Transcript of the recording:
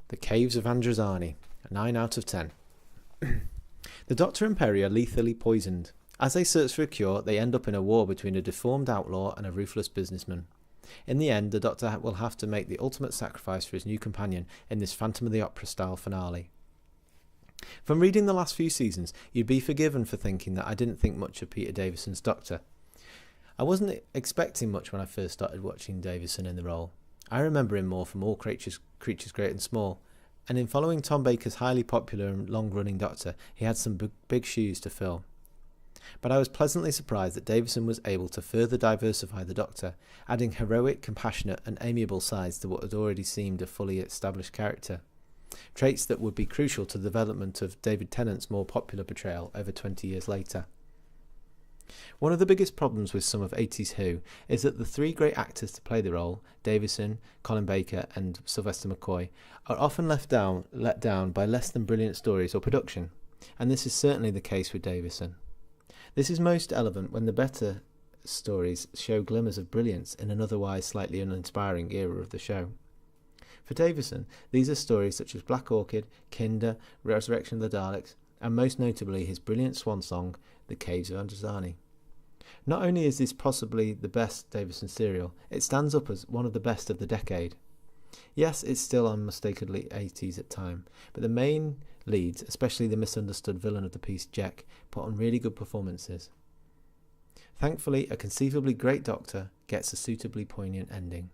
The Caves of Androzani, a 9 out of 10. The Doctor and Peri are lethally poisoned. As they search for a cure, they end up in a war between a deformed outlaw and a ruthless businessman. In the end, the Doctor will have to make the ultimate sacrifice for his new companion in this Phantom of the Opera style finale. From reading the last few seasons, you'd be forgiven for thinking that I didn't think much of Peter Davison's Doctor. I wasn't expecting much when I first started watching Davison in the role. I remember him more from All Creatures Great and Small, and in following Tom Baker's highly popular and long-running Doctor, he had some big shoes to fill. But I was pleasantly surprised that Davison was able to further diversify the Doctor, adding heroic, compassionate and amiable sides to what had already seemed a fully established character. Traits that would be crucial to the development of David Tennant's more popular portrayal over 20 years later. One of the biggest problems with some of 80s Who is that the three great actors to play the role, Davison, Colin Baker and Sylvester McCoy, are often let down by less than brilliant stories or production, and this is certainly the case with Davison. This is most evident when the better stories show glimmers of brilliance in an otherwise slightly uninspiring era of the show. For Davison, these are stories such as Black Orchid, Kinder, Resurrection of the Daleks, and most notably his brilliant swan song, The Caves of Androzani. Not only is this possibly the best Davison serial, it stands up as one of the best of the decade. Yes, it's still unmistakably 80s at time, but the main leads, especially the misunderstood villain of the piece, Jack, put on really good performances. Thankfully, a conceivably great Doctor gets a suitably poignant ending.